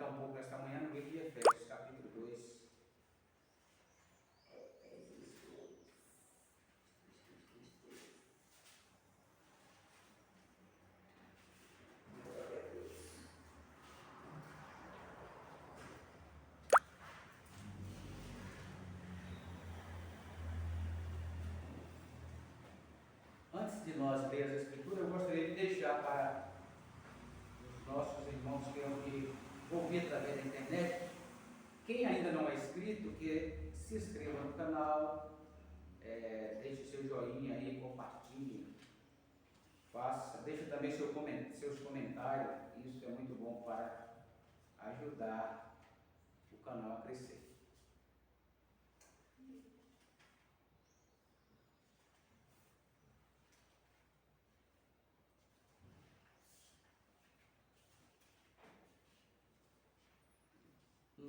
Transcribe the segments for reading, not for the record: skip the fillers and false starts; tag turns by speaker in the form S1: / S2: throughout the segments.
S1: meditar um pouco nesta manhã no livro de Efésios, capítulo 2. Antes de nós ler as Escrituras, eu gostaria de deixar para os nossos irmãos que vão ouvir através da internet, quem ainda não é inscrito, que se inscreva no canal, deixe seu joinha aí, compartilhe, deixe também seus comentários, isso é muito bom para ajudar o canal a crescer.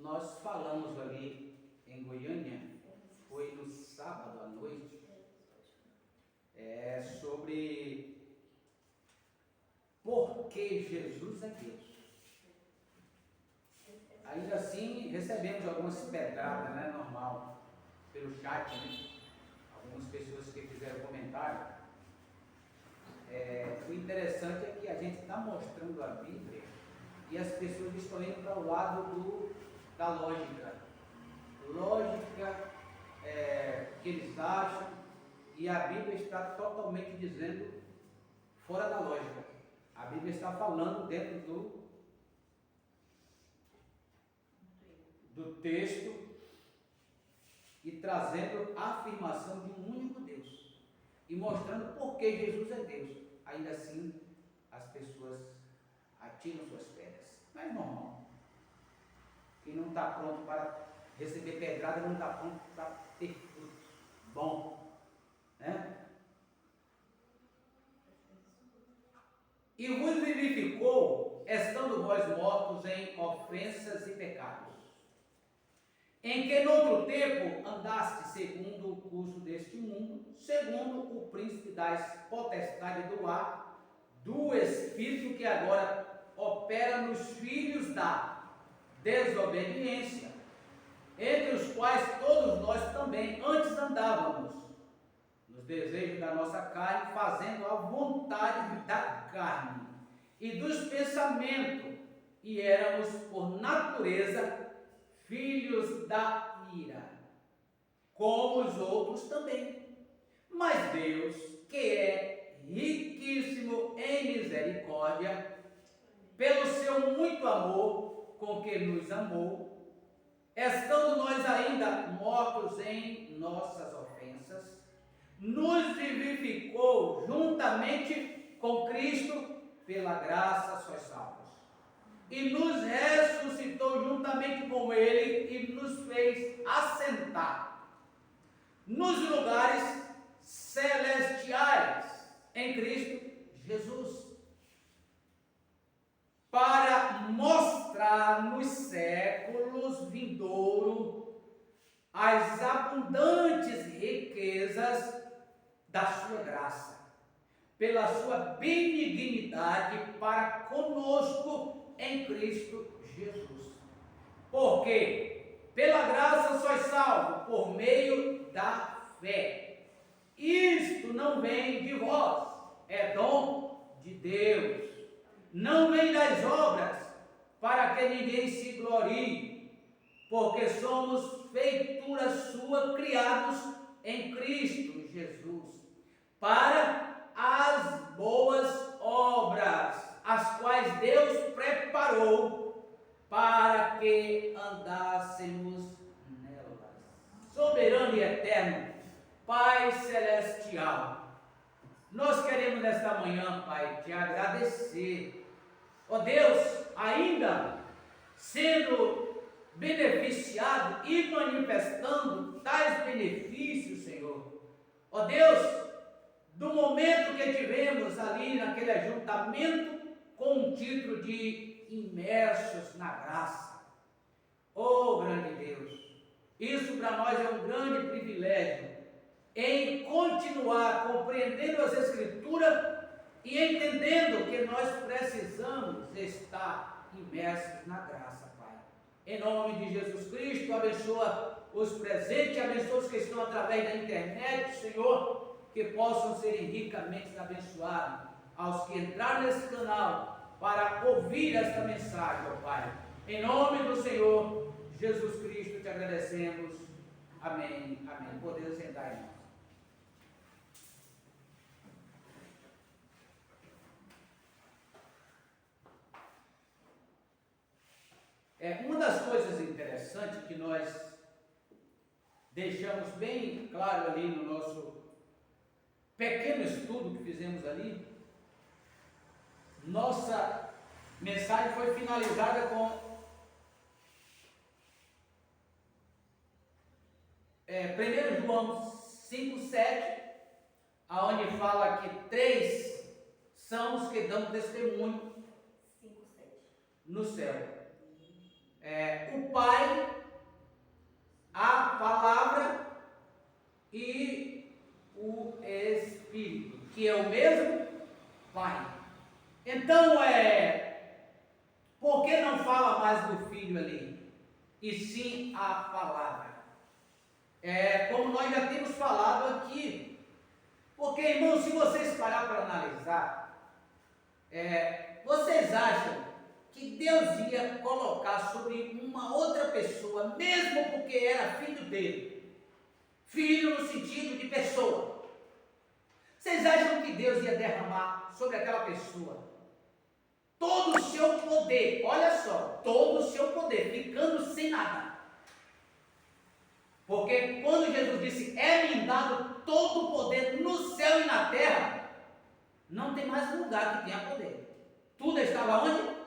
S1: Nós falamos ali em Goiânia, foi no sábado à noite, sobre por que Jesus é Deus. Ainda assim, recebemos algumas pedradas, né, normal, pelo chat, né? Algumas pessoas que fizeram comentário. O interessante é que a gente está mostrando a Bíblia e as pessoas estão indo para o lado da lógica que eles acham, e a Bíblia está totalmente dizendo fora da lógica. A Bíblia está falando dentro do texto e trazendo a afirmação de um único Deus e mostrando por que Jesus é Deus. Ainda assim, as pessoas atiram suas pedras, mas é normal. Quem não está pronto para receber pedrada não está pronto para ter fruto bom, né? E vos vivificou, estando vós mortos em ofensas e pecados, em que noutro tempo andaste segundo o curso deste mundo, segundo o príncipe das potestades do ar, do Espírito que agora opera nos filhos da desobediência, entre os quais todos nós também antes andávamos, nos desejos da nossa carne, fazendo a vontade da carne e dos pensamentos, e éramos por natureza filhos da ira, como os outros também. Mas Deus, que é riquíssimo em misericórdia, pelo seu muito amor com que nos amou, estando nós ainda mortos em nossas ofensas, nos vivificou juntamente com Cristo, pela graça sois salvos, e nos ressuscitou juntamente com Ele e nos fez assentar nos lugares celestiais em Cristo Jesus, para mostrar nos séculos vindouros as abundantes riquezas da sua graça, pela sua benignidade para conosco em Cristo Jesus. Porque pela graça sois salvos por meio da fé. Isto não vem de vós, é dom de Deus. Não vem das obras, para que ninguém se glorie, porque somos feitura sua, criados em Cristo Jesus, para as boas obras, as quais Deus preparou para que andássemos nelas. Soberano e eterno, Pai celestial, nós queremos nesta manhã, Pai, te agradecer. Ó Deus, ainda sendo beneficiado e manifestando tais benefícios, Senhor. Ó Deus, do momento que tivemos ali naquele ajuntamento com o título de imersos na graça. Ó grande Deus, isso para nós é um grande privilégio em continuar compreendendo as Escrituras e entendendo que nós precisamos estar imersos na graça, Pai. Em nome de Jesus Cristo, abençoa os presentes, abençoa os que estão através da internet, Senhor, que possam ser ricamente abençoados aos que entraram nesse canal para ouvir esta mensagem, ó Pai. Em nome do Senhor Jesus Cristo, te agradecemos. Amém. Amém. Podemos sentar, irmãos. Uma das coisas interessantes que nós deixamos bem claro ali no nosso pequeno estudo que fizemos ali, nossa mensagem foi finalizada com 1 João 5,7, aonde fala que 3 são os que dão testemunho
S2: 5:7
S1: no céu. O Pai, a Palavra e o Espírito, que é o mesmo Pai. Então, por que não fala mais do Filho ali? E sim a Palavra. Como nós já temos falado aqui. Porque, irmãos, se vocês parar para analisar, vocês acham que Deus ia colocar sobre uma outra pessoa, mesmo porque era filho dele? Filho no sentido de pessoa. Vocês acham que Deus ia derramar sobre aquela pessoa todo o seu poder? Olha só, todo o seu poder, ficando sem nada. Porque quando Jesus disse, é-me dado todo o poder no céu e na terra, não tem mais lugar que tenha poder. Tudo estava onde?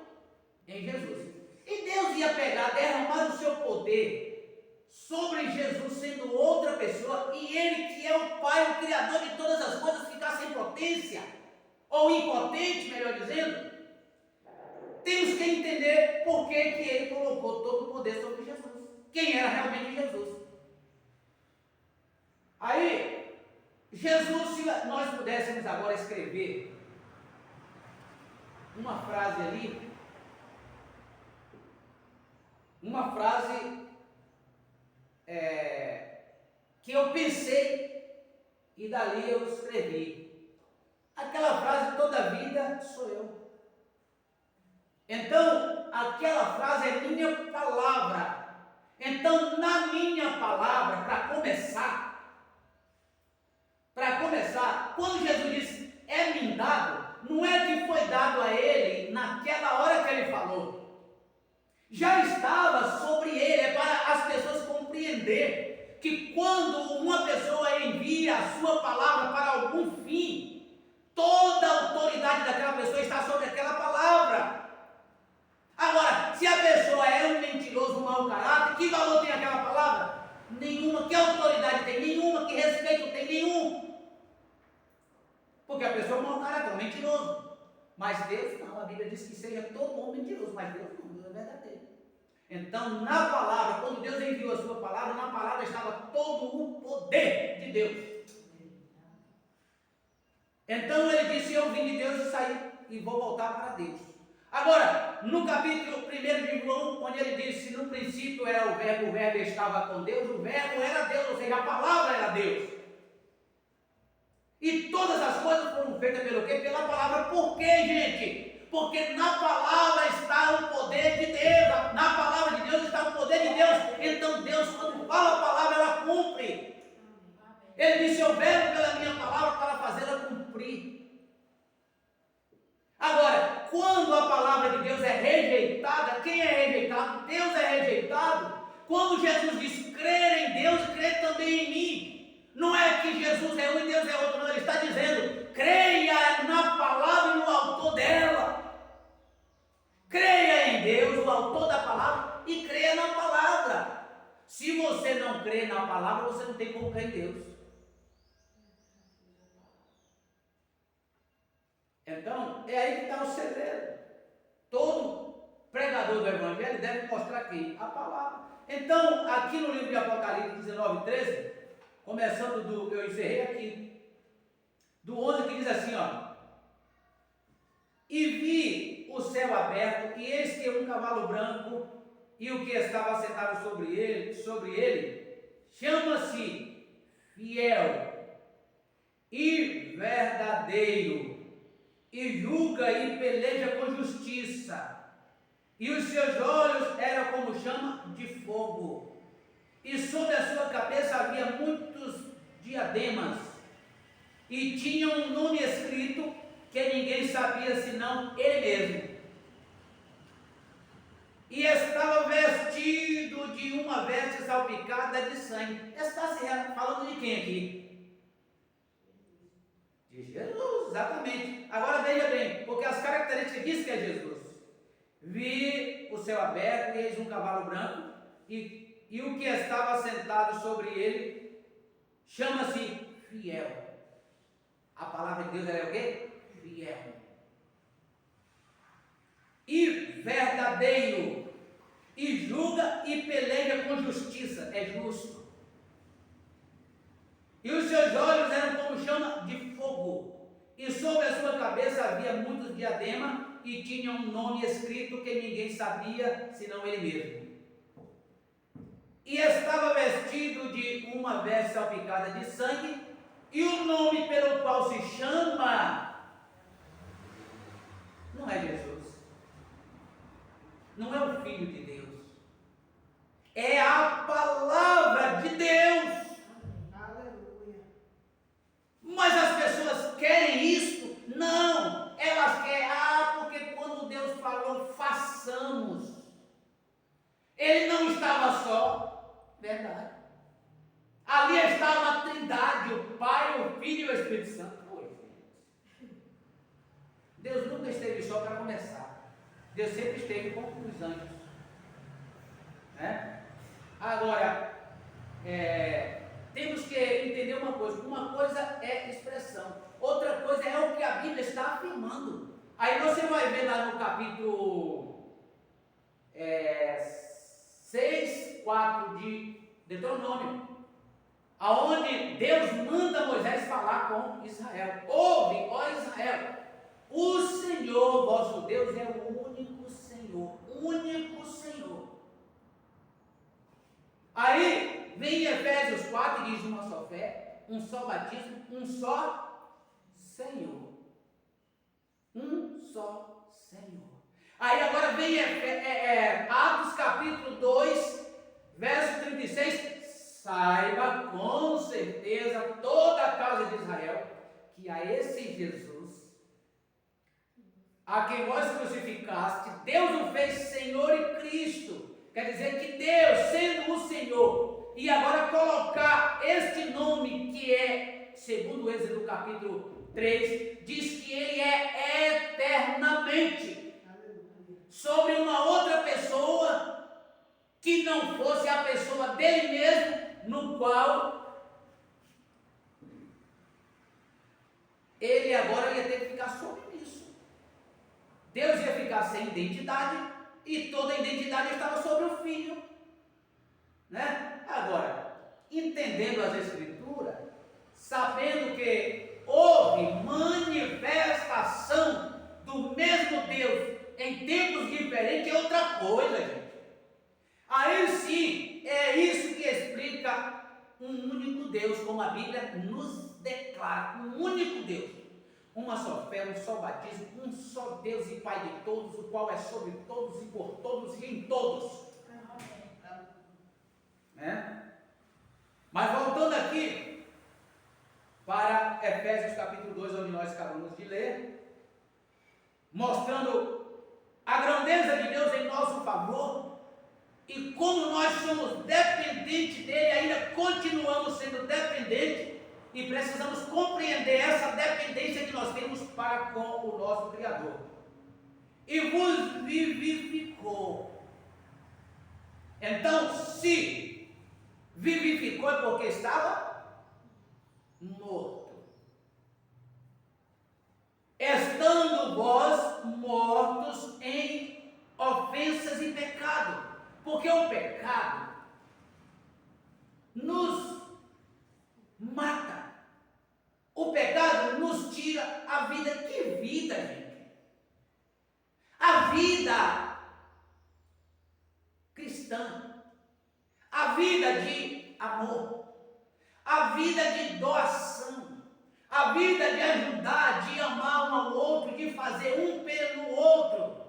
S1: Em Jesus. E Deus ia pegar, derramar o seu poder sobre Jesus, sendo outra pessoa, e Ele, que é o Pai, o Criador de todas as coisas, ficar sem potência, ou impotente, melhor dizendo. Temos que entender por que Ele colocou todo o poder sobre Jesus. Quem era realmente Jesus. Aí, Jesus, se nós pudéssemos agora escrever uma frase ali, uma frase que eu pensei e dali eu escrevi. Aquela frase, toda a vida sou eu. Então, aquela frase é minha palavra. Então, na minha palavra, para começar, quando Jesus disse, é-me dado, não é que foi dado a ele naquela hora que ele falou. Já estava sobre ele, é para as pessoas compreender que quando uma pessoa envia a sua palavra para algum fim, toda a autoridade daquela pessoa está sobre aquela palavra. Agora, se a pessoa é um mentiroso, um mau caráter, que valor tem aquela palavra? Nenhuma. Que autoridade tem? Nenhuma. Que respeito tem? Nenhum. Porque a pessoa é um mau caráter, um mentiroso. Mas Deus não. A Bíblia diz que seja todo homem mentiroso, mas Deus não. Deus é verdadeiro. Então, na palavra, quando Deus enviou a sua palavra, na palavra estava todo o poder de Deus. Então ele disse, eu vim de Deus e saí e vou voltar para Deus. Agora, no capítulo 1 de João, onde ele disse, no princípio era o verbo estava com Deus, o verbo era Deus, ou seja, a palavra era Deus. E todas as coisas foram feitas pelo quê? Pela palavra. Por quê, gente? Porque na palavra está o poder de Deus. Na palavra de Deus está o poder de Deus. Então Deus, quando fala a palavra, ela cumpre. Ele disse, eu venho pela minha palavra para fazê-la cumprir. Agora, quando a palavra de Deus é rejeitada, quem é rejeitado? Deus é rejeitado. Quando Jesus diz, crer em Deus, crer também em mim. Não é que Jesus é um e Deus é outro, não. Ele está dizendo, creia na palavra e no autor dela. Creia em Deus, o autor da palavra, e creia na palavra. Se você não crê na palavra, você não tem como crer em Deus. Então, é aí que está o segredo. Todo pregador do Evangelho deve mostrar aqui a palavra. Então, aqui no livro de Apocalipse 19, 13, começando eu encerrei aqui, do 11 que diz assim, ó. E vi o céu aberto, e eis que um cavalo branco, e o que estava sentado sobre ele, chama-se Fiel e Verdadeiro, e julga e peleja com justiça, e os seus olhos eram como chama de fogo, e sobre a sua cabeça havia muitos diademas, e tinha um nome escrito que ninguém sabia senão ele mesmo. E estava vestido de uma veste salpicada de sangue. Está se falando de quem aqui? De Jesus, exatamente. Agora veja bem, porque as características diz que é Jesus. Vi o céu aberto e eis um cavalo branco, e o que estava sentado sobre ele chama-se Fiel. A palavra de Deus é o quê? Fiel e verdadeiro, e julga e peleja com justiça, é justo. E os seus olhos eram como chama de fogo, e sobre a sua cabeça havia muitos diademas, e tinha um nome escrito que ninguém sabia senão ele mesmo. E estava vestido de uma veste salpicada de sangue, e o nome pelo qual se chama não é Jesus, não é o Filho de Deus, é a palavra de Deus. Aleluia. Mas as pessoas querem isso? Não, elas querem, porque quando Deus falou, façamos. Ele não estava só, verdade. Ali estava a Trindade, o Pai, o Filho e o Espírito Santo. Deus nunca esteve só para começar. Deus sempre esteve com os anjos. Né? Agora, temos que entender uma coisa. Uma coisa é expressão, outra coisa é o que a Bíblia está afirmando. Aí você vai ver lá no capítulo 6, 4 de Deuteronômio, aonde Deus manda Moisés falar com Israel. Ouve, ó Israel, o Senhor vosso Deus é o único Senhor, único Senhor. Aí vem Efésios 4 e diz: uma só fé, um só batismo, um só Senhor. Um só Senhor. Aí agora vem Atos capítulo 2, verso 36. Saiba com certeza toda a casa de Israel que a esse Jesus, a quem vós crucificaste, Deus o fez Senhor e Cristo. Quer dizer que Deus, sendo o Senhor, e agora colocar este nome que é, segundo o Êxodo capítulo 3, diz que ele é eternamente sobre uma outra pessoa que não fosse a pessoa dele mesmo, no qual ele agora ia ter que ficar sobre isso. Deus ia ficar sem identidade e toda a identidade estava sobre o Filho, né? Agora, entendendo as Escrituras, sabendo que houve manifestação do mesmo Deus em tempos diferentes, é outra coisa, gente. Aí sim, é isso que explica um único Deus, como a Bíblia nos declara, um único Deus. Uma só fé, um só batismo, um só Deus e Pai de todos, o qual é sobre todos e por todos e em todos. Né? Mas voltando aqui para Efésios capítulo 2, onde nós acabamos de ler, mostrando a grandeza de Deus em nosso favor e como nós somos dependentes dele, ainda continuamos sendo dependentes. E precisamos compreender essa dependência que nós temos para com o nosso Criador. E vos vivificou. Então, se vivificou é porque estava morto. Estando vós mortos em ofensas e pecado. Porque o pecado nos mata. O pecado nos tira a vida. Que vida, gente? A vida cristã cristã, a vida de amor, a vida de doação, a vida de ajudar, de amar um ao outro, de fazer um pelo outro.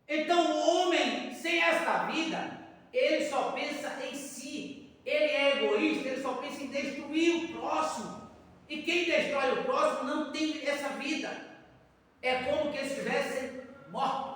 S1: Então o homem sem esta vida, ele só pensa em si, ele é egoísta, ele só pensa em destruir o próximo. E quem destrói o próximo não tem essa vida. É como que eles estivessem mortos.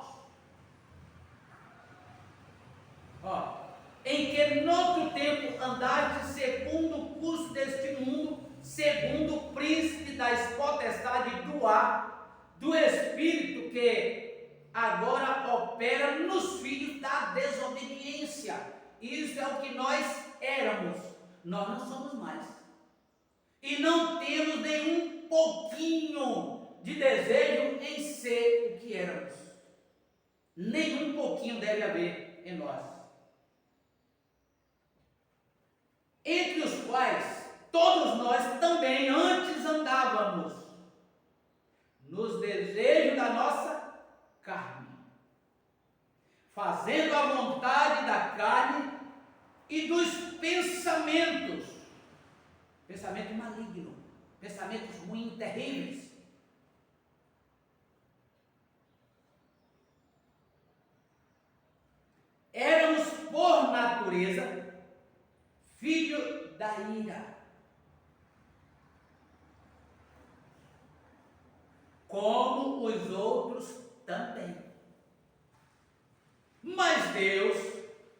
S1: Em que noutro tempo andaste segundo o curso deste mundo, segundo o príncipe das potestades do ar, do espírito que agora opera nos filhos da desobediência. Isso é o que nós éramos. Nós não somos mais. E não temos nenhum pouquinho de desejo em ser o que éramos. Nenhum pouquinho deve haver em nós. Entre os quais todos nós também antes andávamos nos desejos da nossa carne, fazendo a vontade da carne e dos pensamentos malignos, pensamentos ruins, terríveis. Éramos por natureza filho da ira, como os outros também. Mas Deus,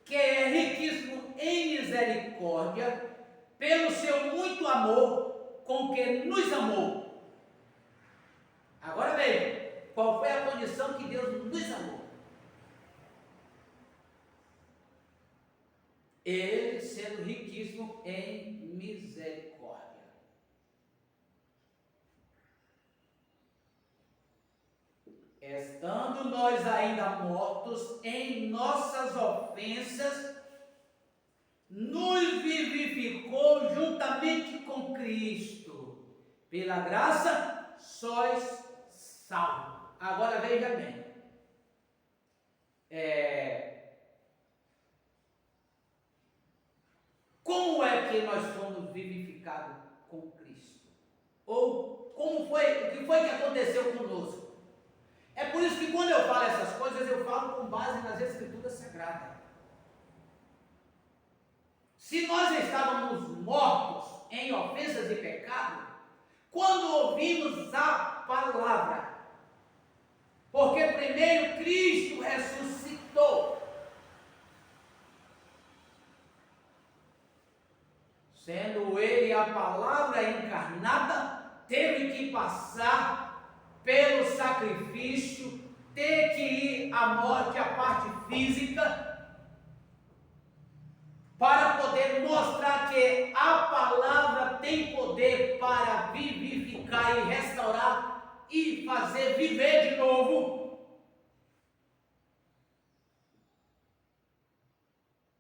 S1: que é riquíssimo em misericórdia, pelo seu muito amor com que nos amou. Agora veja, qual foi a condição que Deus nos amou? Ele sendo riquíssimo em misericórdia. Estando nós ainda mortos em nossas ofensas, nos vivificou juntamente com Cristo. Pela graça sois salvos. Agora veja bem. Como é que nós fomos vivificados com Cristo? Ou como foi, o que foi que aconteceu conosco? É por isso que quando eu falo essas coisas, eu falo com base nas Escrituras Sagradas. Se nós estávamos mortos em ofensas e pecado, quando ouvimos a palavra, porque primeiro Cristo ressuscitou, sendo ele a palavra encarnada, teve que passar pelo sacrifício, ter que ir à morte, à parte física, para poder mostrar que a palavra tem poder para vivificar e restaurar e fazer viver de novo.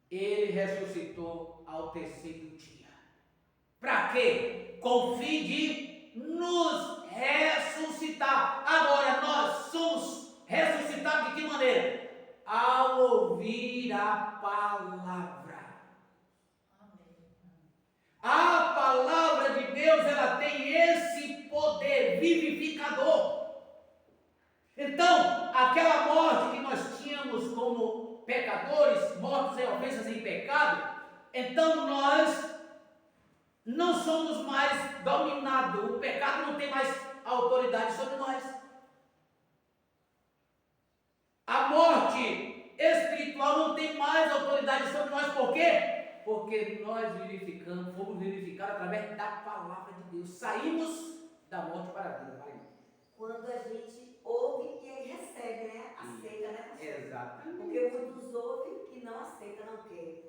S1: Ele ressuscitou ao terceiro dia. Para quê? Com o fim de nos ressuscitar. Agora nós somos ressuscitados de que maneira? Ao ouvir a palavra. A palavra de Deus, ela tem esse poder vivificador. Então, aquela morte que nós tínhamos como pecadores, mortos em ofensas e em pecado, então nós não somos mais dominados, o pecado não tem mais autoridade sobre nós. A morte espiritual não tem mais autoridade sobre nós, por quê? Porque nós fomos vivificados através da palavra de Deus. Saímos da morte para a vida.
S2: Quando a gente ouve e aí recebe, né? Aceita, né?
S1: Exatamente.
S2: Porque muitos ouvem e não aceitam, não querem.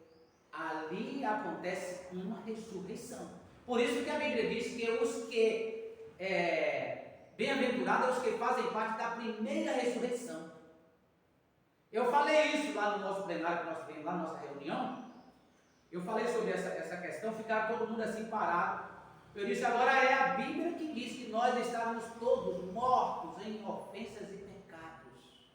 S1: Ali acontece uma ressurreição. Por isso que a Bíblia diz que os que, bem-aventurados os que fazem parte da primeira ressurreição. Eu falei isso lá no nosso plenário, que nós tivemos lá na nossa reunião. Eu falei sobre essa questão, ficaram todo mundo assim parado. Eu disse, agora é a Bíblia que diz que nós estávamos todos mortos em ofensas e pecados.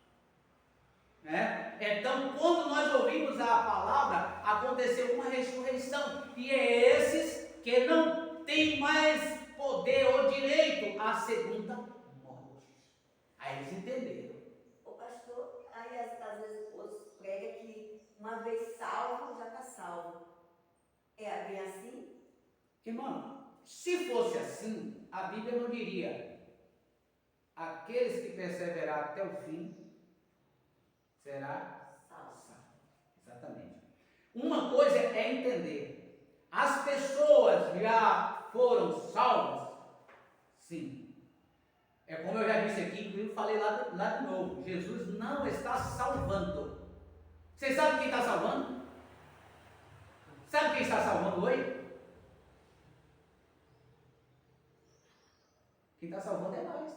S1: Né? Então, quando nós ouvimos a palavra, aconteceu uma ressurreição. E é esses que não têm mais poder ou direito à segunda morte. Aí eles entenderam.
S2: O pastor, aí às vezes outros pregam que uma vez salvo, já está salvo. É bem assim?
S1: Irmão, se fosse assim, a Bíblia não diria: aqueles que perseverar até o fim será salvo. Exatamente. Uma coisa é entender: as pessoas já foram salvas? Sim. É como eu já disse aqui, inclusive falei lá de novo: Jesus não está salvando. Vocês sabem quem está salvando? Sabe quem está salvando hoje? Quem está salvando é nós.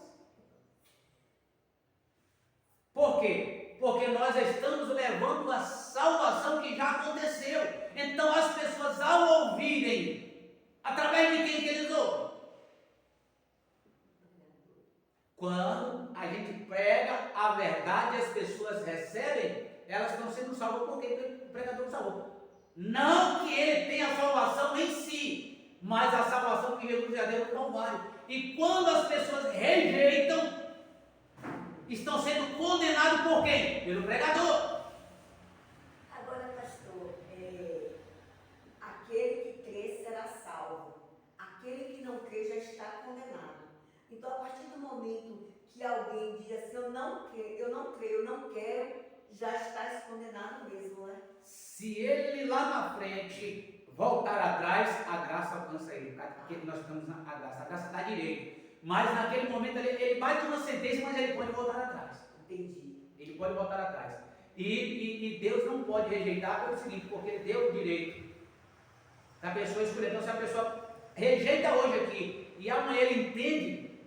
S1: Por quê? Porque nós estamos levando a salvação que já aconteceu. Então as pessoas, ao ouvirem, através de quem que eles ouvem? Quando a gente prega a verdade e as pessoas recebem, elas estão sendo salvas porque o pregador salvou. Não que ele tenha a salvação em si, mas a salvação que Jesus já deu no Calvário. E quando as pessoas rejeitam, estão sendo condenados por quem? Pelo pregador.
S2: Agora, pastor, aquele que crê será salvo. Aquele que não crê já está condenado. Então, a partir do momento que alguém diz assim, eu não creio, eu não quero, já está condenado mesmo, né?
S1: Se ele lá na frente voltar atrás, a graça alcança ele, porque nós estamos na graça. A graça está à direita. Mas naquele momento ele bate uma sentença, mas ele pode voltar atrás.
S2: Entendi.
S1: Ele pode voltar atrás. E Deus não pode rejeitar pelo seguinte, porque ele deu o direito da pessoa escolher. Então, se a pessoa rejeita hoje aqui e amanhã ele entende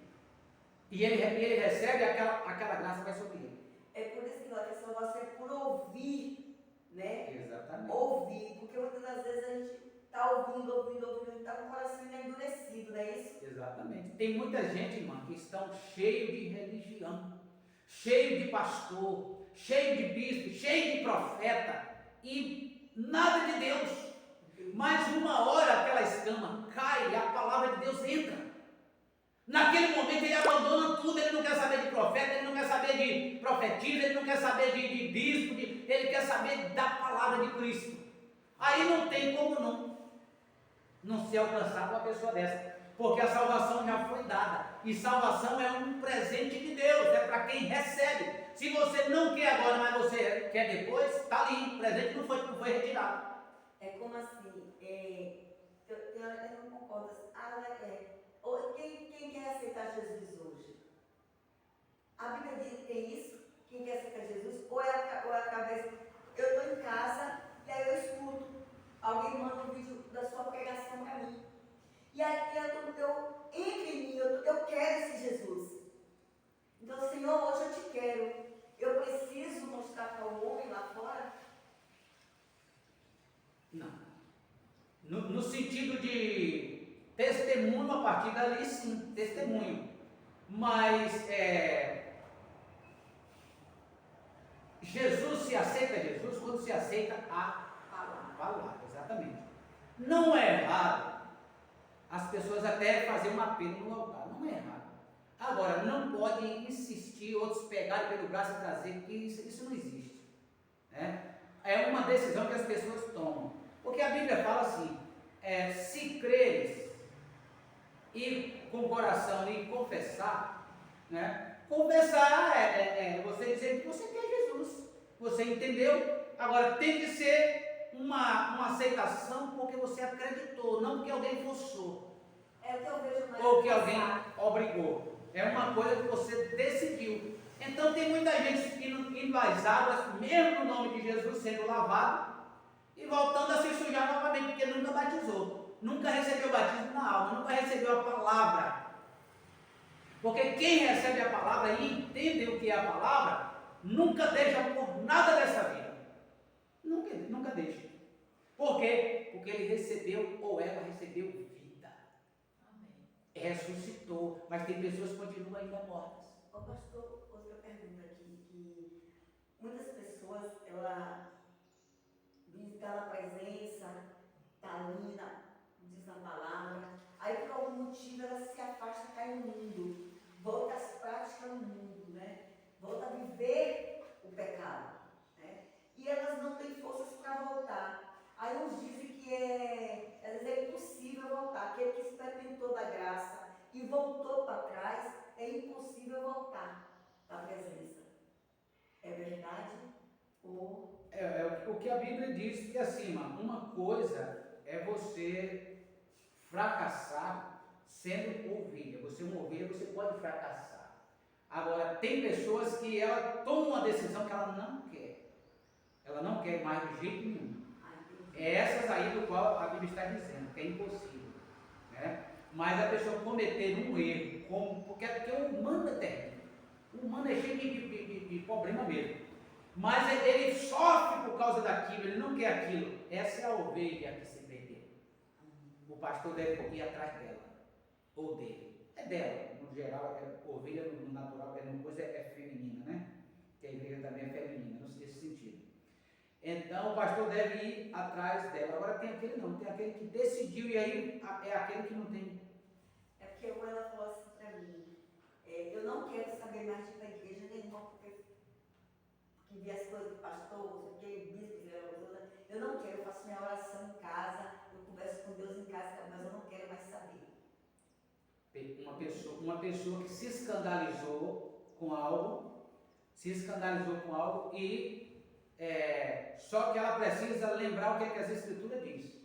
S1: e ele recebe, aquela graça vai sobre ele.
S2: É por isso que a salvação é por ouvir, né?
S1: Exatamente.
S2: Ouvir, porque muitas das vezes a gente está ouvindo, está com o coração endurecido, não é isso?
S1: Exatamente. Tem muita gente, irmã, que estão cheios de religião, cheio de pastor, cheio de bispo, cheio de profeta e nada de Deus. Mas uma hora aquela escama cai e a palavra de Deus entra. Naquele momento ele abandona tudo, ele não quer saber de profeta, ele não quer saber de profetisa, ele não quer saber de bispo, ele quer saber da palavra de Cristo. Aí não tem como não ser alcançado uma pessoa dessa, porque a salvação já foi dada, e salvação é um presente de Deus, é para quem recebe. Se você não quer agora, mas você quer depois, está ali, o presente não foi retirado.
S2: É como assim, eu não concordo assim, quem quer aceitar Jesus hoje? A Bíblia diz que tem isso, quem quer aceitar Jesus, ou é através, eu estou em casa, e aí eu escuto, alguém manda um vídeo da sua pregação para mim, e aí eu entro em mim, eu quero esse Jesus. Então, Senhor, hoje eu te quero, eu preciso mostrar para o homem lá fora?
S1: Não. No sentido de testemunho, a partir dali sim, testemunho. Mas Jesus se aceita Jesus quando se aceita a palavra, exatamente. Não é errado as pessoas até fazerem um apelo no altar, não é errado. Agora, não podem insistir, outros pegarem pelo braço e trazer, porque isso não existe. Né? É uma decisão que as pessoas tomam. Porque a Bíblia fala assim, se creres e com o coração e confessar, né? Confessar é você dizer que você quer Jesus, você entendeu, agora tem que ser uma aceitação porque você acreditou, não porque alguém forçou,
S2: É o que eu vejo mais
S1: ou que alguém obrigou, é uma coisa que você decidiu. Então tem muita gente indo às águas, mesmo no nome de Jesus, sendo lavado, e voltando a se sujar novamente, porque nunca batizou, nunca recebeu o batismo na alma, nunca recebeu a palavra. Porque quem recebe a palavra e entende o que é a palavra, nunca deixa por nada dessa vida. Nunca deixa. Por quê? Porque ele recebeu, ou ela recebeu vida. Amém. Ressuscitou, mas tem pessoas que continuam ainda mortas.
S2: Ô pastor, outra pergunta aqui, que muitas pessoas, elas voltou para trás, é impossível voltar para a presença. É verdade? Ou...
S1: O que a Bíblia diz que assim, uma coisa é você fracassar sendo ovelha. Você é uma ovelha, você pode fracassar. Agora, tem pessoas que ela toma uma decisão que ela não quer. Ela não quer mais de jeito nenhum. É essas aí do qual a Bíblia está dizendo, que é impossível. Né? Mas a pessoa cometer um erro, porque o humano é terrível. O humano é cheio de problema mesmo. Mas ele sofre por causa daquilo, ele não quer aquilo. Essa é a ovelha que se perdeu. O pastor deve ir atrás dela, ou dele. É dela, no geral, ovelha no natural, uma coisa é feminina, né? Que a igreja também é feminina, nesse sentido. Então o pastor deve ir atrás dela. Agora tem aquele não, tem aquele que decidiu, e aí é aquele que não tem.
S2: É porque ela falou assim para mim, eu não quero saber mais de igreja nenhuma, porque vi as coisas do pastor, bispo, eu não quero, eu faço minha oração em casa, eu converso com Deus em casa, mas eu não quero mais saber.
S1: Uma pessoa que se escandalizou com algo e só que ela precisa lembrar o que as Escrituras diz.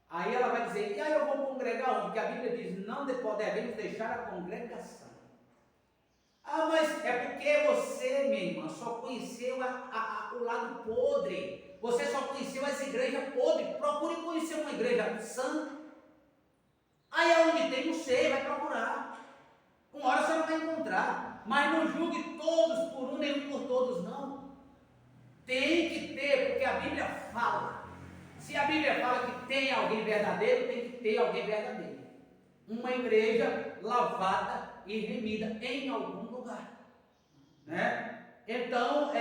S1: Aí ela vai dizer, e aí eu vou congregar onde? Porque a Bíblia diz, não devemos deixar a congregação. Ah, mas é porque você, minha irmã, só conheceu o lado podre. Você só conheceu as igrejas podres. Procure conhecer uma igreja sã. Aí é onde tem, não sei, vai procurar. Uma hora você não vai encontrar. Mas não julgue todos por um, nem um por todos, não. Tem que ter, porque a Bíblia fala. Se a Bíblia fala que tem alguém verdadeiro, tem que ter alguém verdadeiro. Uma igreja lavada e remida em algum lugar. Né? Então,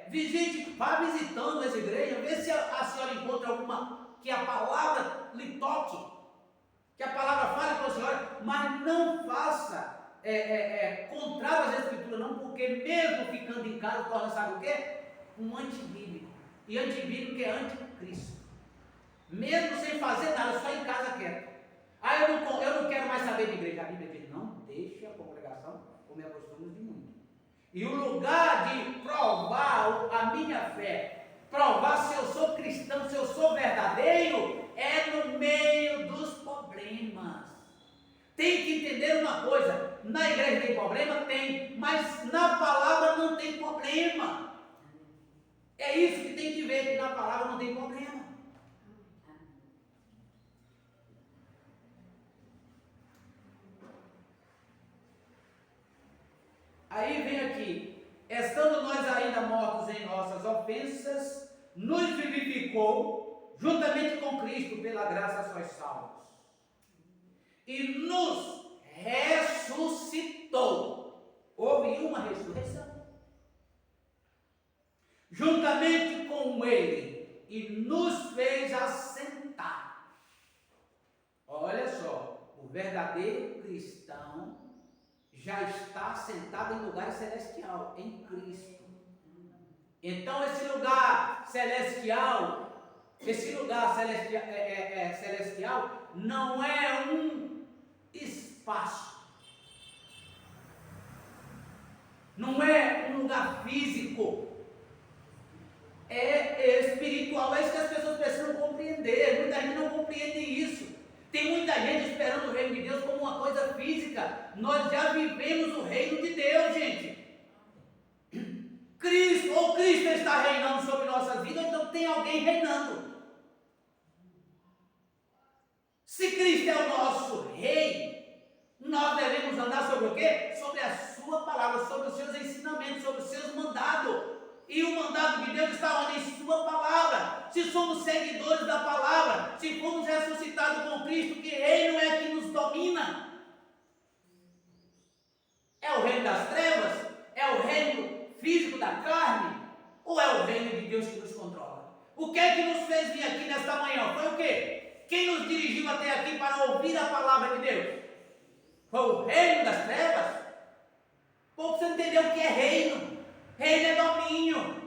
S1: visite, vá visitando as igrejas, vê se a senhora encontra alguma que a palavra lhe toque, que a palavra fale com a senhora, mas não faça contrário às Escrituras, não, porque mesmo ficando em casa, torna, sabe o quê? Um antibíblico. E antibíblico é anticristo. Mesmo sem fazer nada, só em casa quieto. Ah, eu não quero mais saber de igreja. A Bíblia diz, não deixe a congregação como é costume de muito. E o lugar de provar a minha fé, provar se eu sou cristão, se eu sou verdadeiro, é no meio dos problemas. Tem que entender uma coisa, na igreja tem problema? Tem, mas na palavra não tem problema. É isso que tem que ver, que na palavra não tem problema. Aí vem aqui, estando nós ainda mortos em nossas ofensas, nos vivificou, juntamente com Cristo, pela graça sois salvos. E nos ressuscitou. Houve uma ressurreição. Juntamente com Ele, e nos fez assentar. Olha só, o verdadeiro cristão já está sentado em lugar celestial, em Cristo. Então esse lugar celestial não é um espaço, não é um lugar físico, é espiritual. É isso que as pessoas precisam compreender. Muita gente não compreende isso. Tem muita gente esperando o reino de Deus como uma coisa física. Nós já vivemos o reino de Deus, gente. Cristo está reinando sobre nossas vidas, então tem alguém reinando. Se Cristo é o nosso rei, nós devemos andar sobre o quê? Sobre a sua palavra, sobre os seus ensinamentos, sobre os seus mandados. E o mandado de Deus está onde? Em sua palavra. Se somos seguidores da palavra, se fomos ressuscitados com Cristo, que reino é que nos domina? É o reino das trevas? É o reino físico da carne? Ou é o reino de Deus que nos controla? O que é que nos fez vir aqui nesta manhã? Foi o quê? Quem nos dirigiu até aqui para ouvir a palavra de Deus? Foi o reino das trevas? Pouco você entendeu o que é reino. Reino é domínio.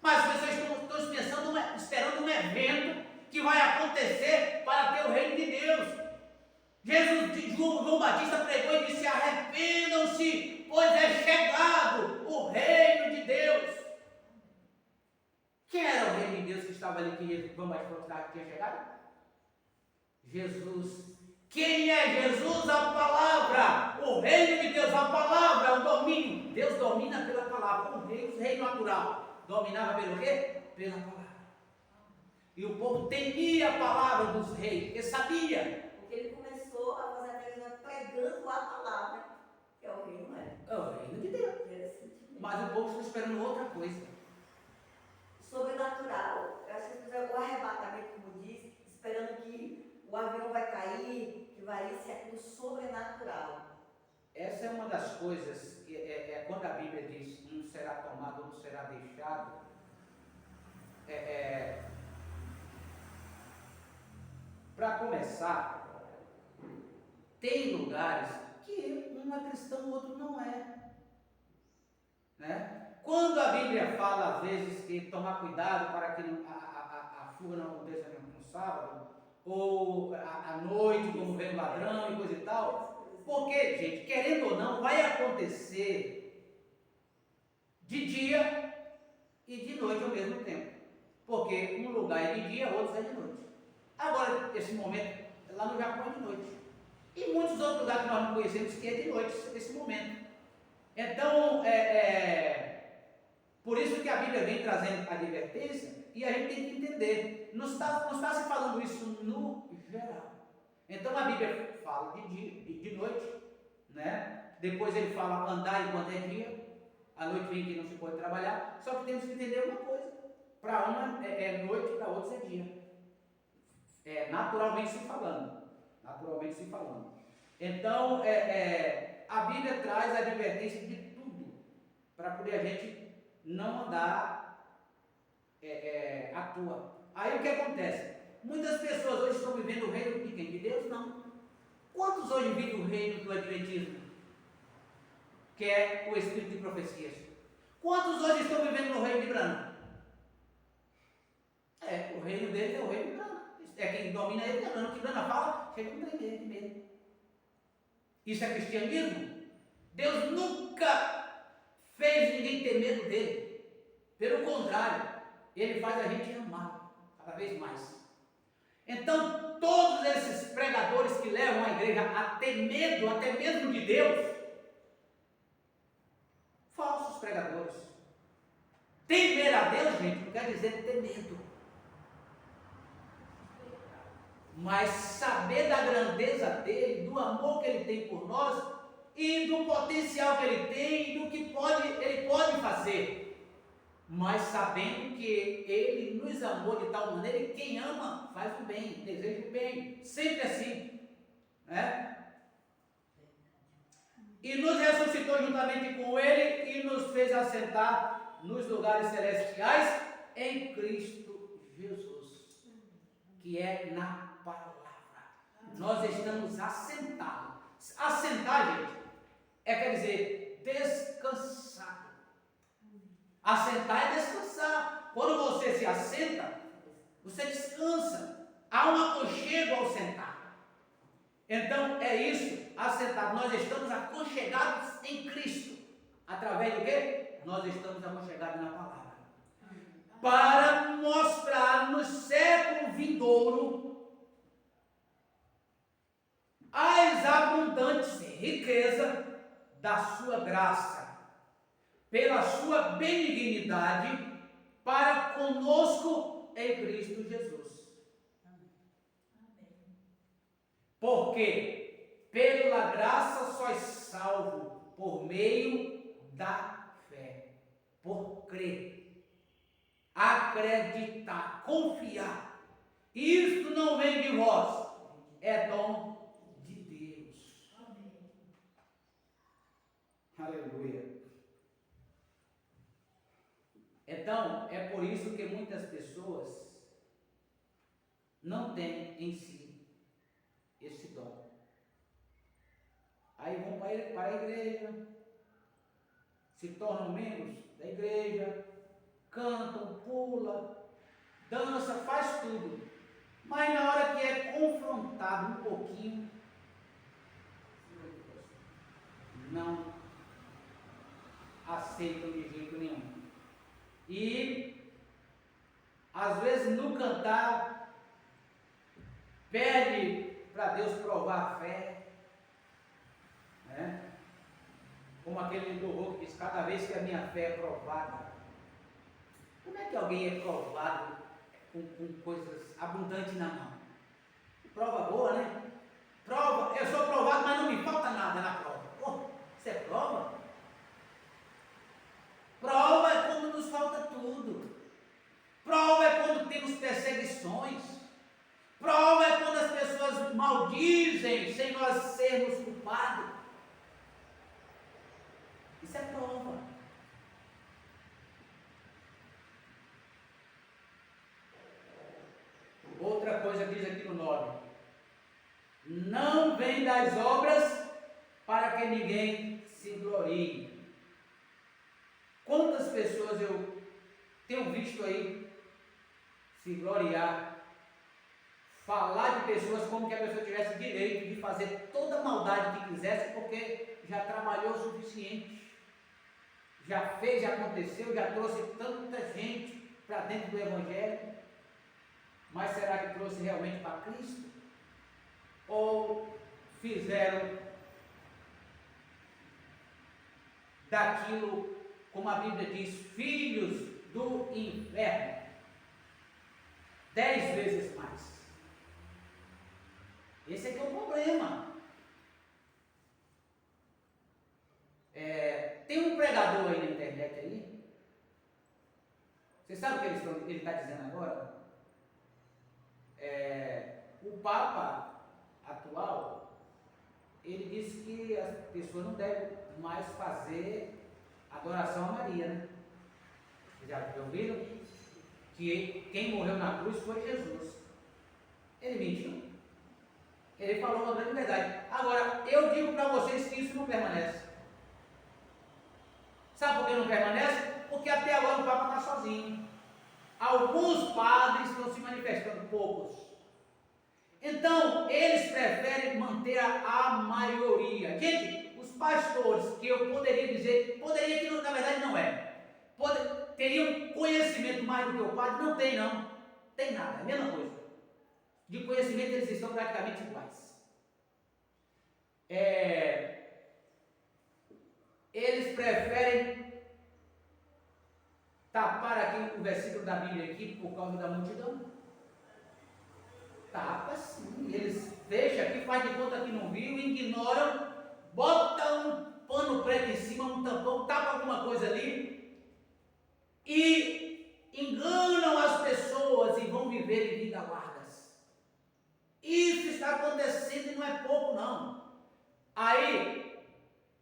S1: Mas as pessoas estão esperando um evento que vai acontecer para ter o reino de Deus. João Batista pregou e disse: arrependam-se, pois é chegado o reino de Deus. Quem era o reino de Deus que estava ali, que João Batista falou que tinha chegado? Jesus. Quem é Jesus? A palavra. O reino de Deus, a palavra, é o domínio. Deus domina pela palavra. O reino natural dominava pelo quê? Pela palavra. E o povo temia a palavra dos reis, porque sabia.
S2: Porque ele começou a fazer a televisão pregando a palavra, que é o reino, não é?
S1: É o reino de Deus. Mas o povo está esperando outra coisa.
S2: Sobrenatural. Eu acho que as pessoas, o arrebatamento, como diz, esperando que o avião vai cair, que vai ser aquilo sobrenatural.
S1: Essa é uma das coisas que quando a Bíblia diz não será tomado, não será deixado. Para começar, tem lugares que um é cristão, o outro não é. Né? Quando a Bíblia fala, às vezes, que tomar cuidado para que a fuga não aconteça no sábado, ou à noite, como vem o ladrão e coisa e tal, porque, gente, querendo ou não, vai acontecer de dia e de noite ao mesmo tempo. Porque um lugar é de dia, outro é de noite. Agora, esse momento, lá no Japão é de noite. E muitos outros lugares que nós não conhecemos que é de noite, esse momento. Então, por isso que a Bíblia vem trazendo a advertência e a gente tem que entender. Não está se falando isso no geral. Então, a Bíblia fala de dia, de noite, né? Depois ele fala andar enquanto é dia, à noite vem que não se pode trabalhar. Só que temos que entender uma coisa. Para uma é noite, para outros é dia. Naturalmente se falando. Naturalmente se falando. Então, a Bíblia traz a advertência de tudo, para poder a gente não andar à toa. Aí o que acontece? Muitas pessoas hoje estão vivendo o reino de quem? De Deus? Não. Quantos hoje vivem o reino do Adventismo? Que é o espírito de profecias. Quantos hoje estão vivendo no reino de Brana? O reino deles é o reino de Brana. Quem domina ele é Brana. O que Brana fala, chega um tremer de medo. Isso é cristianismo? Deus nunca fez ninguém ter medo dele. Pelo contrário, ele faz a gente amar cada vez mais. Então, todos esses pregadores que levam a igreja a ter medo, até mesmo de Deus, falsos pregadores. Temer a Deus, gente, não quer dizer ter medo. Mas saber da grandeza dele, do amor que ele tem por nós e do potencial que ele tem e do que ele pode fazer. Mas sabendo que ele nos amou de tal maneira que quem ama faz o bem, deseja o bem, sempre assim, né? E nos ressuscitou juntamente com ele e nos fez assentar nos lugares celestiais em Cristo Jesus, que é na palavra. Nós estamos assentados. Assentar, gente, quer dizer descansar. Assentar é descansar. Quando você se assenta, você descansa. Há um aconchego ao sentar. Então é isso, assentado. Nós estamos aconchegados em Cristo. Através do quê? Nós estamos aconchegados na palavra. Para mostrar no século vindouro as abundantes riquezas da sua graça, pela sua benignidade para conosco em Cristo Jesus. Porque pela graça sois salvo por meio da fé, por crer, acreditar, confiar. Isto não vem de vós, é dom de Deus. Amém. Aleluia. Então, é por isso que muitas pessoas não têm em si esse dom. Aí vão para a igreja, se tornam membros da igreja, cantam, pulam, dançam, faz tudo. Mas na hora que é confrontado um pouquinho, E às vezes no cantar pede para Deus provar a fé, né? Como aquele louvor que diz: cada vez que a minha fé é provada. Como é que alguém é provado com coisas abundantes na mão? Prova boa, né? Prova, eu sou provado, mas não me falta nada na prova. Pô, isso é prova? Prova é quando nos falta tudo. Prova é quando temos perseguições. Prova é quando as pessoas maldizem sem nós sermos culpados. Isso é prova. Outra coisa diz aqui no 9: não vem das obras para que ninguém se glorie. Quantas pessoas eu tenho visto aí se gloriar, falar de pessoas como que a pessoa tivesse direito de fazer toda a maldade que quisesse, porque já trabalhou o suficiente, já fez, já aconteceu, já trouxe tanta gente para dentro do Evangelho. Mas será que trouxe realmente para Cristo? Ou fizeram daquilo, como a Bíblia diz, filhos do inferno, 10 vezes mais? Esse é que é o problema. Tem um pregador aí na internet aí. Você sabe o que ele está dizendo agora? O Papa atual, ele disse que as pessoas não devem mais fazer adoração a Maria, né? Já ouviram? Que quem morreu na cruz foi Jesus. Ele mentiu? Ele falou uma grande verdade. Agora, eu digo para vocês que isso não permanece. Sabe por que não permanece? Porque até agora o Papa está sozinho. Alguns padres estão se manifestando, poucos. Então, eles preferem manter a maioria. Gente, os pastores, que eu poderia dizer, que na verdade não é, teriam conhecimento mais do que o padre, não tem não. Tem nada, é a mesma coisa. De conhecimento eles estão praticamente iguais. Eles preferem tapar aqui o versículo da Bíblia aqui por causa da multidão. Tapa sim, eles fecham aqui, faz de conta que não viu, ignoram, botam um pano preto em cima, um tampão, tapa alguma coisa ali e enganam as pessoas e vão viver em vida largas. Isso está acontecendo e não é pouco não. Aí,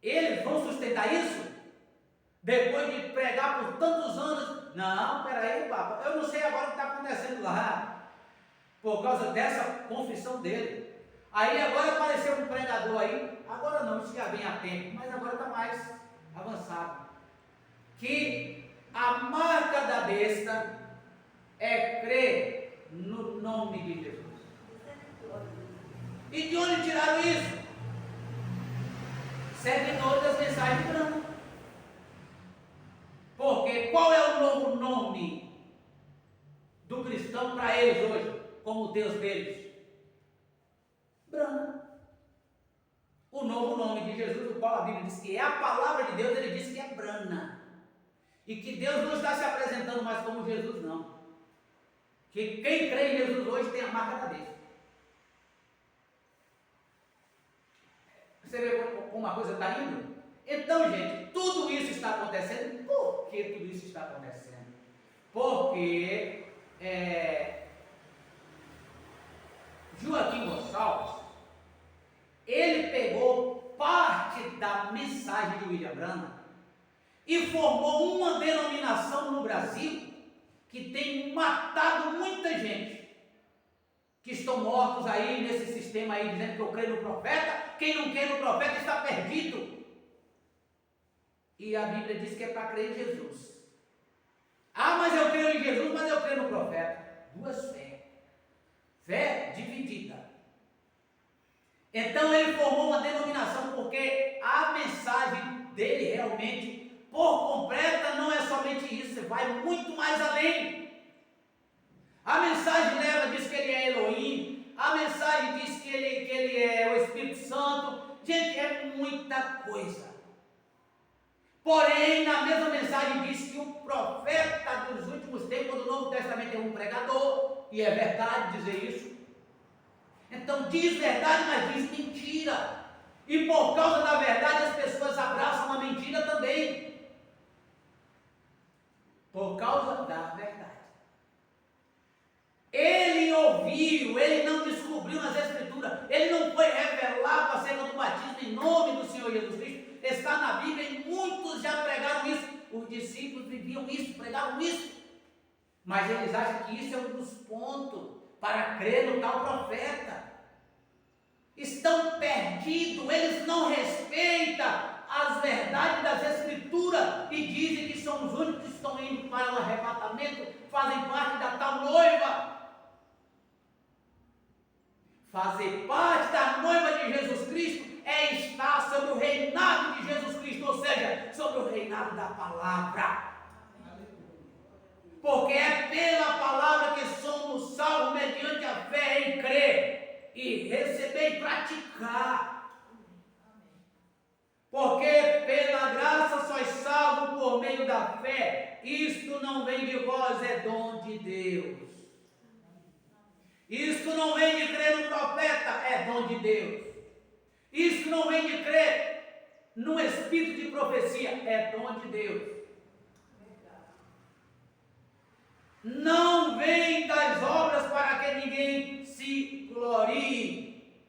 S1: eles vão sustentar isso? Depois de pregar por tantos anos? Não, peraí, Papa, eu não sei agora o que está acontecendo lá, por causa dessa confissão dele. Aí agora apareceu um pregador aí, agora não, isso já vem há tempo, mas agora está mais avançado, que a marca da besta é crer no nome de Jesus. E de onde tiraram isso? Seguidores das mensagens brancas. Porque qual é o novo nome do cristão para eles hoje, como Deus deles? Brana. O novo nome de Jesus, o qual a Bíblia diz que é a palavra de Deus, ele diz que é Brana. E que Deus não está se apresentando mais como Jesus, não. Que quem crê em Jesus hoje tem a marca da besta. Você vê como a coisa está indo? Então, gente, tudo isso está acontecendo. Por que tudo isso está acontecendo? Porque Joaquim Gonçalves, ele pegou parte da mensagem de William Branham e formou uma denominação no Brasil que tem matado muita gente, que estão mortos aí nesse sistema aí, dizendo que eu creio no profeta. Quem não crê no profeta está perdido. E a Bíblia diz que é para crer em Jesus. Ah, mas eu creio em Jesus, mas eu creio no profeta. Duas fé. Fé dividida. Então ele formou uma denominação, porque a mensagem dele realmente, por completa, não é somente isso. vai muito mais além. A mensagem leva, diz que ele é Elohim, a mensagem diz que ele é o Espírito Santo. Gente, é muita coisa. Porém, na mesma mensagem diz que o profeta dos últimos tempos do Novo Testamento é um pregador, e é verdade dizer isso. Então diz verdade, mas diz mentira. E por causa da verdade as pessoas abraçam a mentira também. Por causa da verdade. Ele ouviu, ele não descobriu nas Escrituras, ele não foi revelado acerca do batismo em nome do Senhor Jesus Cristo. Está na Bíblia e muitos já pregaram isso. Os discípulos viviam isso, pregavam isso. Mas eles acham que isso é um dos pontos para crer no tal profeta. Estão perdidos, eles não respeitam as verdades das Escrituras e dizem que são os únicos que estão indo para o arrebatamento, fazem parte da tal noiva. Fazer parte da noiva de Jesus Cristo é estar sobre o reinado de Jesus Cristo, ou seja, sobre o reinado da palavra. Porque é pela palavra que somos salvos mediante a fé em crer e receber e praticar. Porque pela graça sois salvos por meio da fé. Isto não vem de vós, é dom de Deus. Isto não vem de crer no profeta, é dom de Deus. Isto não vem de crer no espírito de profecia, é dom de Deus. Não vem das obras para que ninguém se glorie.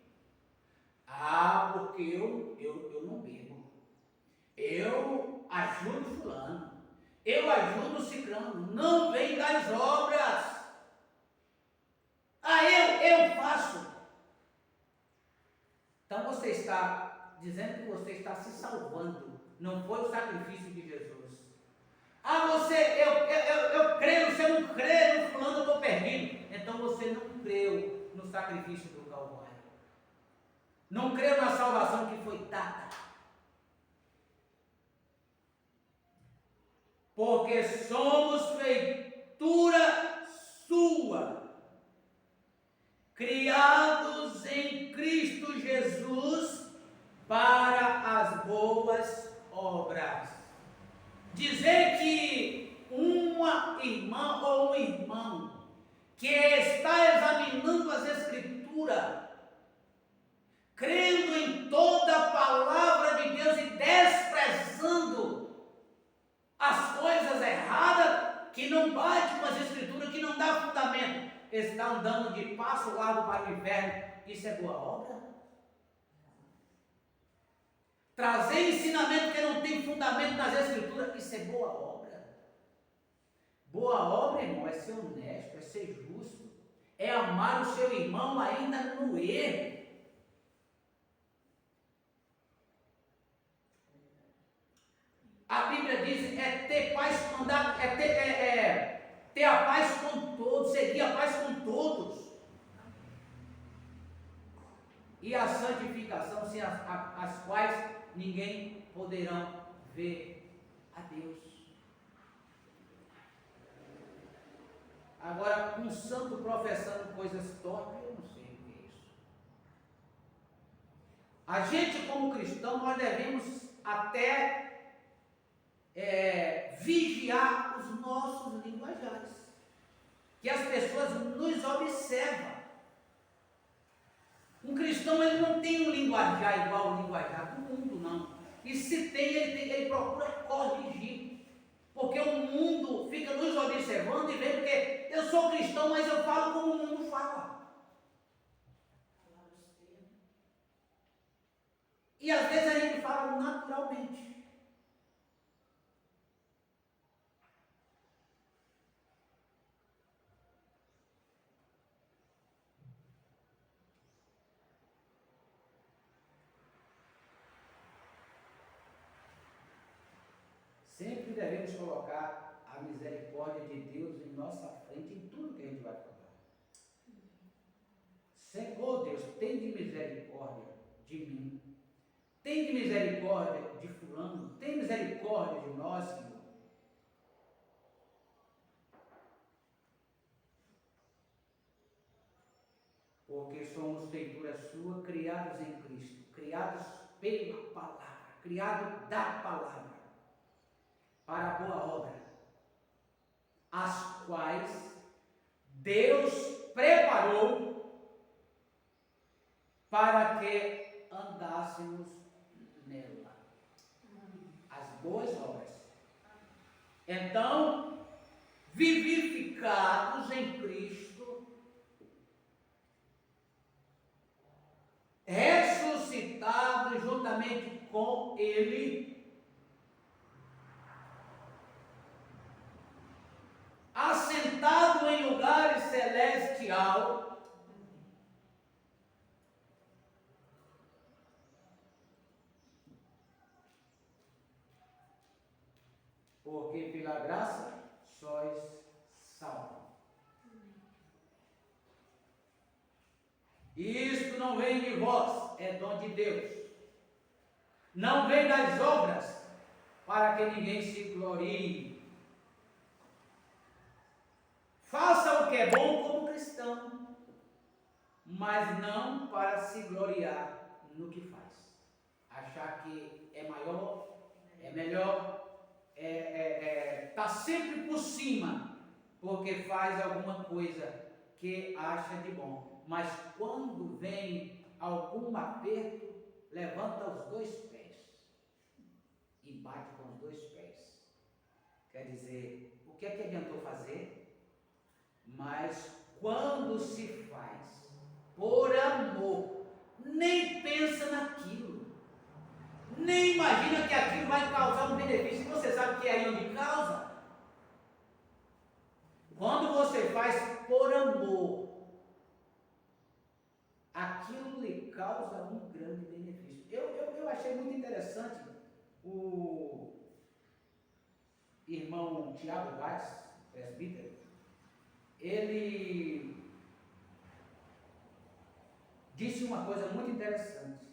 S1: Ah, porque eu não bebo. Eu ajudo fulano. Eu ajudo ciclano. Não vem das obras. Ah, eu faço. Então você está dizendo que você está se salvando. Não foi o sacrifício de Jesus. Ah, eu creio, você não crê no fulano, eu estou perdido. Então você não creu no sacrifício do Calvário. Não creu na salvação que foi dada. Porque somos feitura sua, criados em Cristo Jesus para as boas obras. Dizer que uma irmã ou um irmão que está examinando as Escrituras, crendo em toda a palavra de Deus e desprezando as coisas erradas, que não bate com as Escrituras, que não dá fundamento, está andando de passo largo para o inferno. Isso é boa obra? Trazer ensinamento que não tem fundamento nas Escrituras, isso é boa obra. Boa obra, irmão, é ser honesto, é ser justo, é amar o seu irmão ainda no erro. A Bíblia diz ter paz com ter a paz com todos, seguir a paz com todos. E a santificação, sem as quais ninguém poderão ver a Deus. Agora, um santo professando coisas tortas, eu não sei o que é isso. A gente, como cristão, nós devemos até vigiar os nossos linguajares, que as pessoas nos observam. Um cristão, ele não tem um linguajar igual ao linguajar do mundo, não. E se tem, ele procura corrigir. Porque o mundo fica nos observando e vendo que eu sou cristão, mas eu falo como o mundo fala. E às vezes a gente fala naturalmente. Sempre devemos colocar a misericórdia de Deus em nossa frente em tudo que a gente vai falar. Senhor Deus, tem de misericórdia de mim. Tem de misericórdia de fulano. Tem misericórdia de nós, Senhor. porque somos feitura sua, criados em Cristo, criados pela palavra, criados da palavra, para a boa obra, as quais Deus preparou para que andássemos nela. As boas obras. Então, vivificados em Cristo, ressuscitados juntamente com Ele, assentado em lugares celestial, porque pela graça sois salvos. Isto não vem de vós, é dom de Deus. Não vem das obras, para que ninguém se glorie. Faça o que é bom como cristão, mas não para se gloriar no que faz. Achar que é maior, é melhor, está sempre por cima, porque faz alguma coisa que acha de bom. Mas quando vem algum aperto, levanta os dois pés e bate com os dois pés. Quer dizer, o que é que adiantou fazer? Mas quando se faz por amor, nem pensa naquilo, nem imagina que aquilo vai causar um benefício. Você sabe que é aí onde causa? Quando você faz por amor, aquilo lhe causa um grande benefício. Eu achei muito interessante o irmão Tiago Vaz, presbítero. Ele disse uma coisa muito interessante.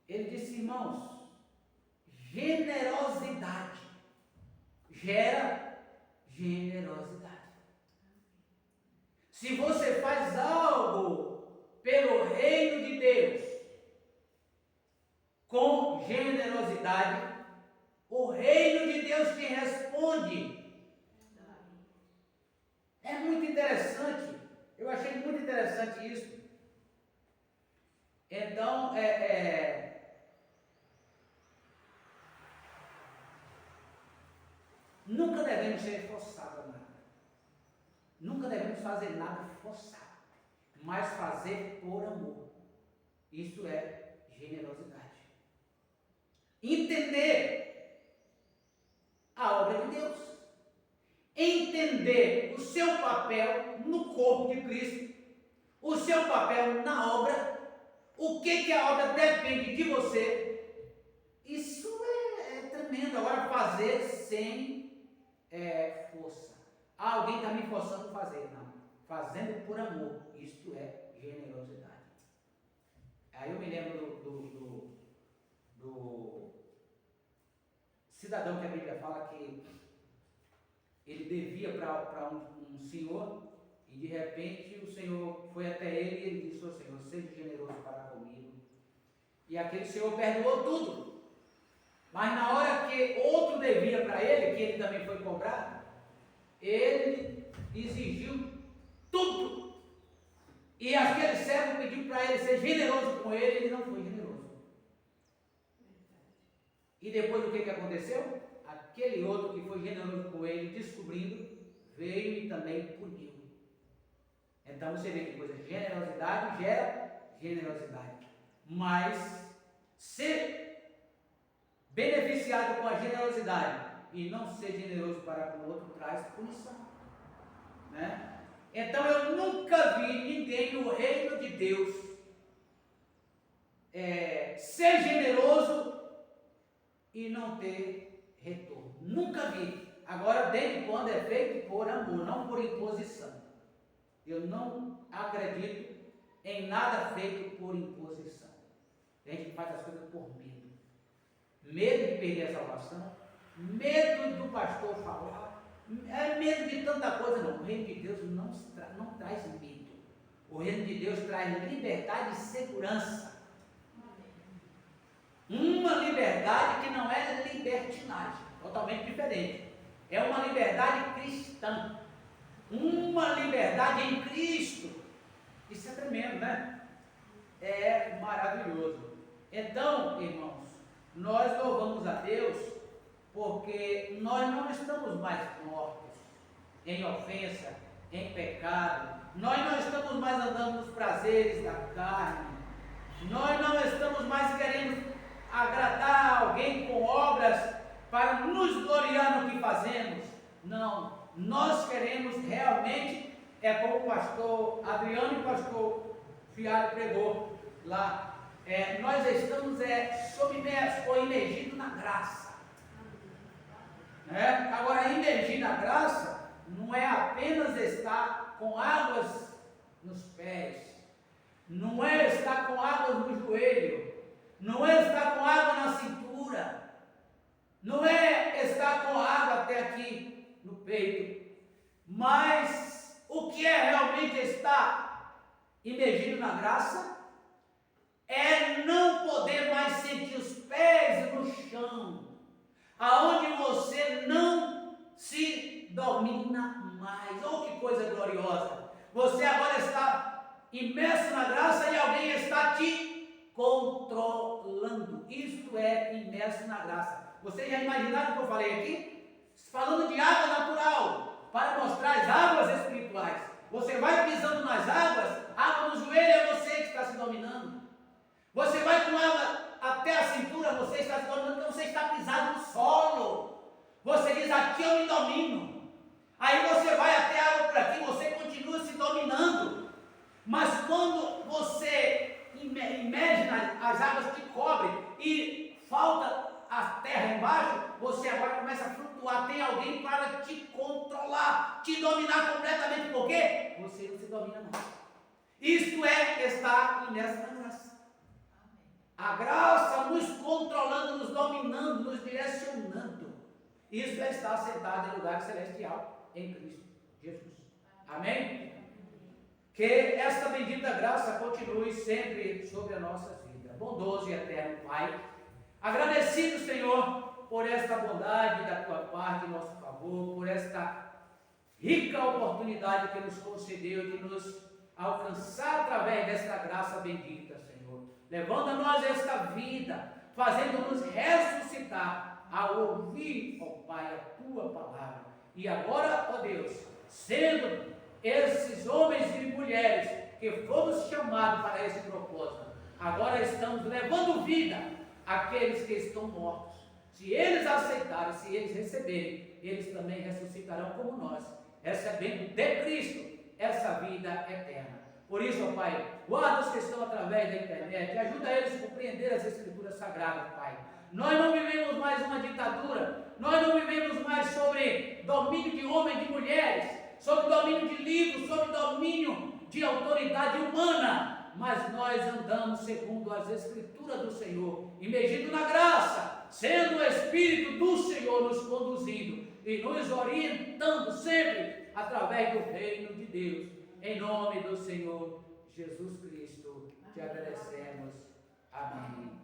S1: Ele disse: irmãos, generosidade gera generosidade. Se você faz algo pelo reino de Deus com generosidade, o reino de Deus te responde. É muito interessante. Eu achei muito interessante isso. Então, nunca devemos ser forçados a nada. Nunca devemos fazer nada forçado, mas fazer por amor. Isso é generosidade. Entender a obra de Deus. Entender o seu papel no corpo de Cristo, o seu papel na obra, o que a obra depende de você. Isso é tremendo. Agora, fazer sem força. Alguém está me forçando a fazer. Não. Fazendo por amor. Isto é generosidade. Aí eu me lembro do cidadão que a Bíblia fala que ele devia para um senhor, e de repente o senhor foi até ele e ele disse: ô Senhor, seja generoso para comigo. E aquele senhor perdoou tudo. Mas na hora que outro devia para ele, que ele também foi cobrado, ele exigiu tudo. E aquele servo pediu para ele ser generoso com ele não foi generoso. E depois o que aconteceu? Aquele outro que foi generoso com ele, descobrindo, veio e também puniu. Então você vê que coisa, generosidade gera generosidade. Mas ser beneficiado com a generosidade e não ser generoso para com o outro traz punição. Né? Então eu nunca vi ninguém no reino de Deus ser generoso e não ter retorno. Nunca vi. Agora, desde quando é feito por amor, não por imposição. Eu não acredito em nada feito por imposição. A gente faz as coisas por medo. Medo de perder a salvação, medo do pastor falar, medo de tanta coisa. Não, o reino de Deus não traz medo. O reino de Deus traz liberdade e segurança. Uma liberdade que não é libertinagem, totalmente diferente. É uma liberdade cristã. Uma liberdade em Cristo. Isso é tremendo, né? É maravilhoso. Então, irmãos, nós louvamos a Deus porque nós não estamos mais mortos em ofensa, em pecado. Nós não estamos mais andando nos prazeres da carne. Nós não estamos mais querendo agradar alguém com obras para nos gloriar no que fazemos. Não, nós queremos realmente, como o pastor Adriano e o pastor Fialho pregou lá, nós estamos submersos ou imergidos na graça. Agora, imergir na graça não é apenas estar com águas nos pés, não é estar com águas no joelho, não é estar com água na cintura, não é estar com água até aqui no peito, mas o que é realmente estar imergido na graça é não poder mais sentir os pés no chão, aonde você não se domina mais. Oh, que coisa gloriosa! Você agora está imerso na graça e alguém está te controlando. Isto é imerso na graça. Vocês já imaginaram o que eu falei aqui? Falando de água natural, para mostrar as águas espirituais. Você vai pisando nas águas, água no joelho é você que está se dominando. Você vai com água até a cintura, você está se dominando, porque você está pisado no solo. Você diz, aqui eu me domino. Aí você vai até a água por aqui, você continua se dominando. Mas quando você imerge as águas te cobrem e falta a terra embaixo, você agora começa a flutuar. Tem alguém para te controlar, te dominar completamente. Por quê? Você não se domina mais. Isto é estar imerso na graça. A graça nos controlando, nos dominando, nos direcionando. Isso é estar sentado em lugar celestial em Cristo Jesus. Amém? Que esta bendita graça continue sempre sobre a nossa vida. Bondoso e eterno Pai, agradecido, Senhor, por esta bondade da Tua parte em nosso favor, por esta rica oportunidade que nos concedeu de nos alcançar através desta graça bendita, Senhor, levando a nós esta vida, fazendo-nos ressuscitar ao ouvir, ó Pai, a Tua palavra. E agora, ó Deus, sendo esses homens e mulheres que fomos chamados para esse propósito, agora estamos levando vida àqueles que estão mortos. Se eles aceitarem, se eles receberem, eles também ressuscitarão como nós, recebendo de Cristo essa vida eterna. Por isso, ó Pai, guarda os que estão através da internet, ajuda eles a compreender as Escrituras Sagradas, Pai. Nós não vivemos mais uma ditadura, nós não vivemos mais sobre domínio de homens e de mulheres, sobre domínio de livros, sobre domínio de autoridade humana, mas nós andamos segundo as Escrituras do Senhor, imergido na graça, sendo o Espírito do Senhor nos conduzindo e nos orientando sempre através do reino de Deus. Em nome do Senhor Jesus Cristo, te agradecemos. Amém.